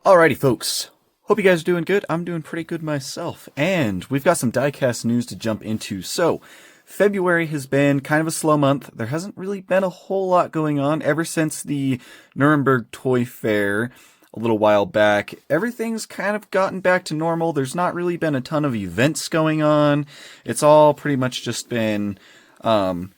Alrighty, folks. Hope you guys are doing good. I'm doing pretty good myself. And we've got some diecast news to jump into. So, February has been kind of a slow month. There hasn't really been a whole lot going on ever since the Nuremberg Toy Fair a little while back. Everything's kind of gotten back to normal. There's not really been a ton of events going on. It's all pretty much just been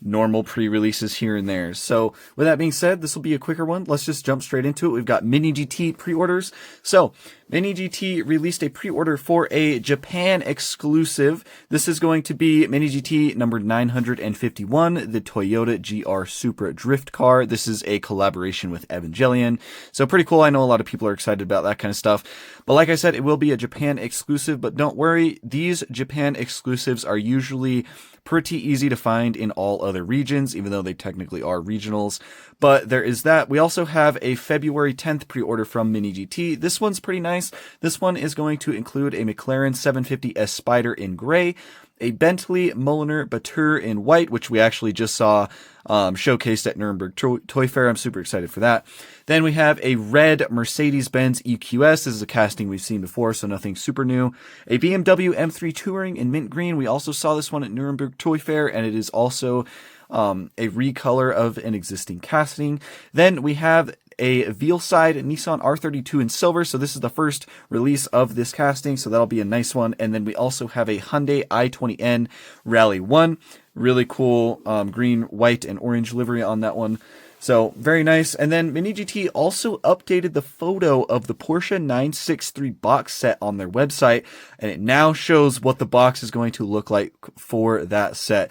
normal pre-releases here and there. So with that being said, this will be a quicker one. Let's just jump straight into it. We've got Mini GT pre-orders. So Mini GT released a pre-order for a Japan exclusive. This is going to be Mini GT number 951, the Toyota GR Supra drift car. This is a collaboration with Evangelion. So pretty cool. I know a lot of people are excited about that kind of stuff. But like I said, it will be a Japan exclusive, but don't worry. These Japan exclusives are usually pretty easy to find in all other regions, even though they technically are regionals. But there is that. We also have a February 10th pre-order from Mini GT. This one's pretty nice. This one is going to include a McLaren 750S Spider in gray, a Bentley Mulliner Batur in white, which we actually just saw showcased at Nuremberg Toy Fair. I'm super excited for that. Then we have a red Mercedes-Benz EQS. This is a casting we've seen before, so nothing super new. A BMW M3 Touring in mint green. We also saw this one at Nuremberg Toy Fair, and it is also a recolor of an existing casting. Then we have a Veilside Nissan R32 in silver. So this is the first release of this casting. So that'll be a nice one. And then we also have a Hyundai i20N Rally 1. Really cool green, white, and orange livery on that one. So very nice. And then Mini GT also updated the photo of the Porsche 963 box set on their website. And it now shows what the box is going to look like for that set.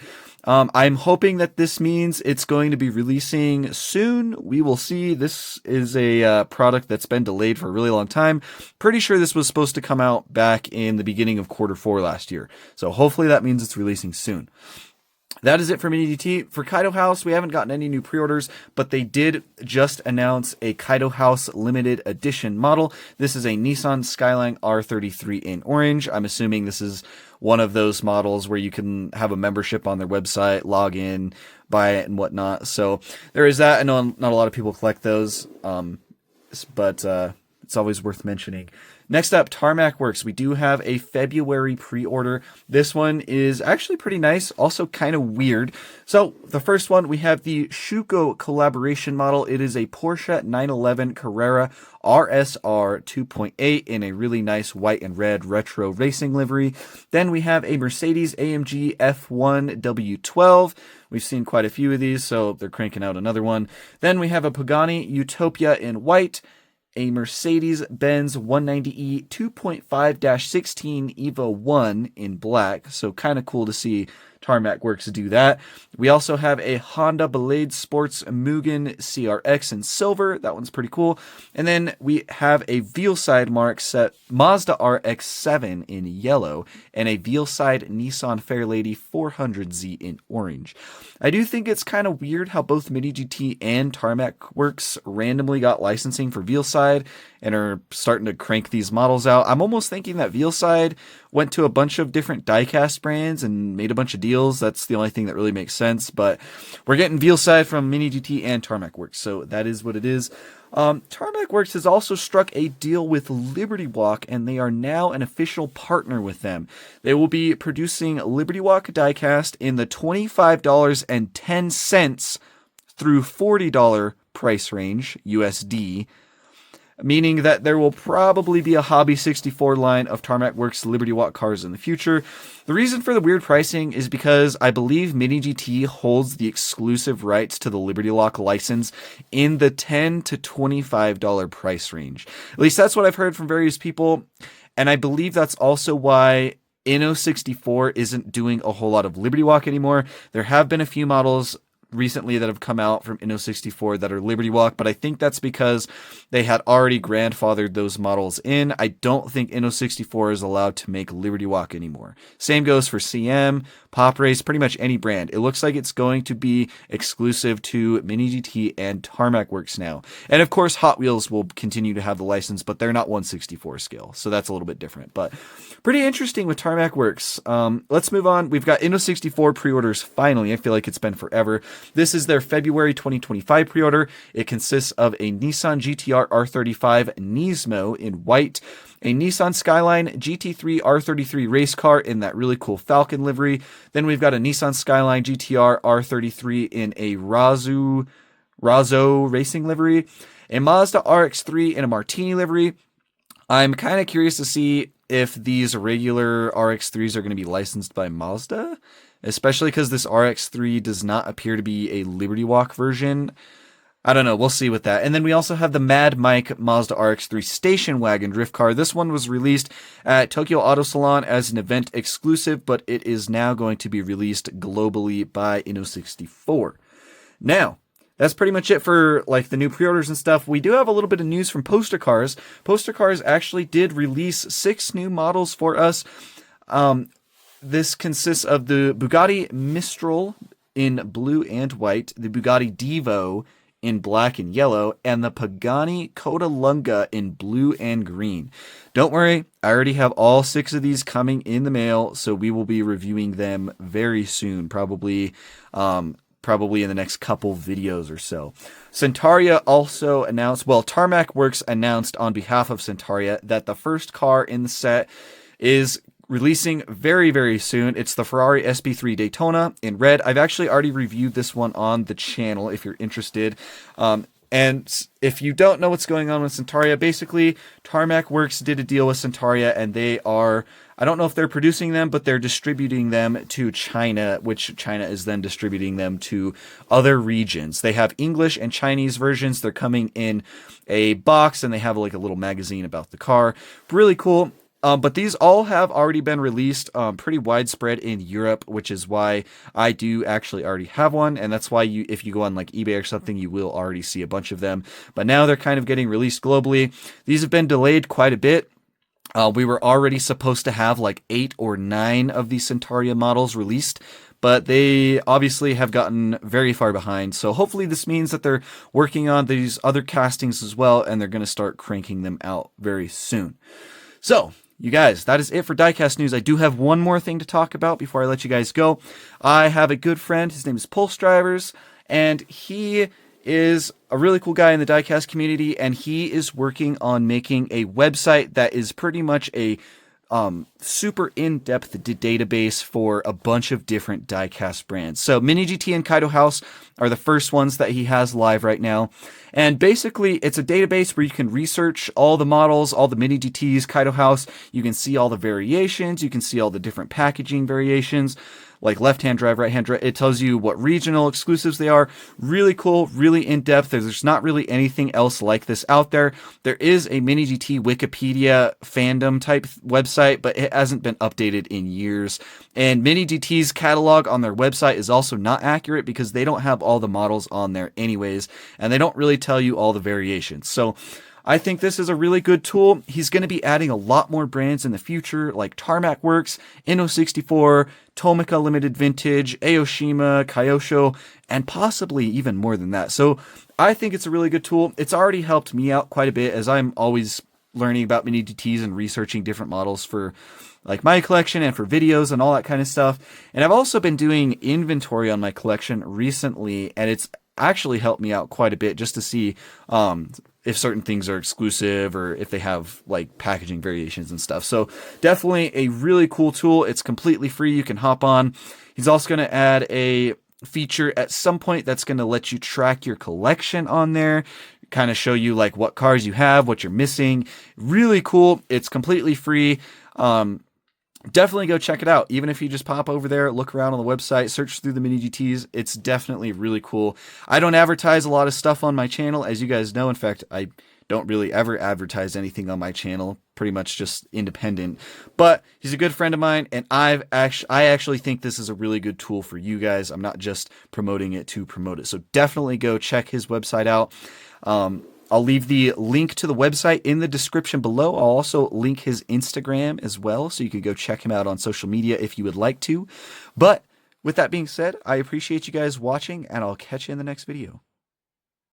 I'm hoping that this means it's going to be releasing soon. We will see. This is a product that's been delayed for a really long time. Pretty sure this was supposed to come out back in the beginning of Q4 last year. So hopefully that means it's releasing soon. That is it for Mini GT. For Kaido House, we haven't gotten any new pre-orders, but they did just announce a Kaido House limited edition model. This is a Nissan Skyline R33 in orange. I'm assuming this is one of those models where you can have a membership on their website, log in, buy it, and whatnot. So there is that. I know not a lot of people collect those, but it's always worth mentioning. Next up, Tarmac Works. We do have a February pre-order. This one is actually pretty nice, also kind of weird. So the first one, we have the Schuko collaboration model. It is a Porsche 911 Carrera RSR 2.8 in a really nice white and red retro racing livery. Then we have a Mercedes AMG F1 W12. We've seen quite a few of these, so they're cranking out another one. Then we have a Pagani Utopia in white, a Mercedes-Benz 190e 2.5-16 Evo 1 in black. So kind of cool to see Tarmac Works do that. We also have a Honda Blade Sports Mugen CRX in silver. That one's pretty cool. And then we have a Veilside Mazda RX-7 in yellow and a Veilside Nissan Fairlady 400Z in orange. I do think it's kind of weird how both Mini GT and Tarmac Works randomly got licensing for Veilside and are starting to crank these models out. I'm almost thinking that Veilside went to a bunch of different diecast brands and made a bunch of deals. That's the only thing that really makes sense. But we're getting Veilside from Mini GT and Tarmac Works, so that is what it is. Tarmac Works has also struck a deal with Liberty Walk, and they are now an official partner with them. They will be producing Liberty Walk diecast in the $25.10 through $40 price range, USD, meaning that there will probably be a Hobby 64 line of Tarmac Works Liberty Walk cars in the future. The reason for the weird pricing is because I believe Mini GT holds the exclusive rights to the Liberty Walk license in the $10 to $25 price range. At least that's what I've heard from various people, and I believe that's also why Inno64 isn't doing a whole lot of Liberty Walk anymore. There have been a few models recently that have come out from Inno64 that are Liberty Walk, but I think that's because they had already grandfathered those models in. I don't think Inno64 is allowed to make Liberty Walk anymore. Same goes for CM, Pop Race, pretty much any brand. It looks like it's going to be exclusive to Mini GT and Tarmac Works now. And of course, Hot Wheels will continue to have the license, but they're not 1/64 scale, so that's a little bit different. But pretty interesting with Tarmac Works. Let's move on. We've got Inno64 pre-orders finally. I feel like it's been forever. This is their February 2025 pre-order. It consists of a Nissan GTR R35 Nismo in white, a Nissan Skyline GT3 R33 race car in that really cool Falcon livery. Then we've got a Nissan Skyline GTR R33 in a Razo racing livery, a Mazda RX-3 in a Martini livery. I'm kind of curious to see if these regular RX-3s are going to be licensed by Mazda, especially because this RX-3 does not appear to be a Liberty Walk version. I don't know. We'll see with that. And then we also have the Mad Mike Mazda RX-3 station wagon drift car. This one was released at Tokyo Auto Salon as an event exclusive, but it is now going to be released globally by Inno64. Now, that's pretty much it for like the new pre-orders and stuff. We do have a little bit of news from Poster Cars. Poster Cars actually did release 6 new models for us. This consists of the Bugatti Mistral in blue and white, the Bugatti Divo in black and yellow, and the Pagani Codalunga in blue and green. Don't worry, I already have all 6 of these coming in the mail, so we will be reviewing them very soon, probably in the next couple videos or so. Centaria also announced, Tarmac Works announced on behalf of Centaria that the first car in the set is releasing very, very soon. It's the Ferrari SP3 Daytona in red. I've actually already reviewed this one on the channel if you're interested. And if you don't know what's going on with Centaria, basically Tarmac Works did a deal with Centaria, and they are, I don't know if they're producing them, but they're distributing them to China, which China is then distributing them to other regions. They have English and Chinese versions. They're coming in a box, and they have like a little magazine about the car. Really cool. But these all have already been released pretty widespread in Europe, which is why I do actually already have one. And that's why if you go on like eBay or something, you will already see a bunch of them. But now they're kind of getting released globally. These have been delayed quite a bit. We were already supposed to have like 8 or 9 of these Centaria models released, but they obviously have gotten very far behind. So hopefully this means that they're working on these other castings as well, and they're going to start cranking them out very soon. So, you guys, that is it for Diecast News. I do have one more thing to talk about before I let you guys go. I have a good friend. His name is Pulse Drivers, and he is a really cool guy in the Diecast community, and he is working on making a website that is pretty much a super in-depth database for a bunch of different diecast brands. So Mini GT and Kaido House are the first ones that he has live right now. And basically it's a database where you can research all the models, all the Mini GTs, Kaido House. You can see all the variations. You can see all the different packaging variations, like left-hand drive, right-hand drive. It tells you what regional exclusives they are. Really cool, really in-depth. There's not really anything else like this out there. There is a Mini GT Wikipedia fandom type website, but it hasn't been updated in years. And Mini GT's catalog on their website is also not accurate because they don't have all the models on there anyways, and they don't really tell you all the variations. So I think this is a really good tool. He's going to be adding a lot more brands in the future, like Tarmac Works, Inno64, Tomica Limited Vintage, Aoshima, Kyosho, and possibly even more than that. So I think it's a really good tool. It's already helped me out quite a bit, as I'm always learning about Mini GTs and researching different models for like my collection and for videos and all that kind of stuff. And I've also been doing inventory on my collection recently, and it's actually helped me out quite a bit just to see if certain things are exclusive or if they have like packaging variations and stuff. So definitely a really cool tool. It's completely free. You can hop on. He's also going to add a feature at some point that's going to let you track your collection on there, kind of show you like what cars you have, what you're missing. Really cool. It's completely free. Definitely go check it out. Even if you just pop over there, look around on the website, search through the Mini GTs, it's definitely really cool. I don't advertise a lot of stuff on my channel, as you guys know. In fact, I don't really ever advertise anything on my channel, pretty much just independent. But he's a good friend of mine, and I actually think this is a really good tool for you guys. I'm not just promoting it to promote it. So definitely go check his website out. I'll leave the link to the website in the description below. I'll also link his Instagram as well, so you can go check him out on social media if you would like to. But with that being said, I appreciate you guys watching, and I'll catch you in the next video.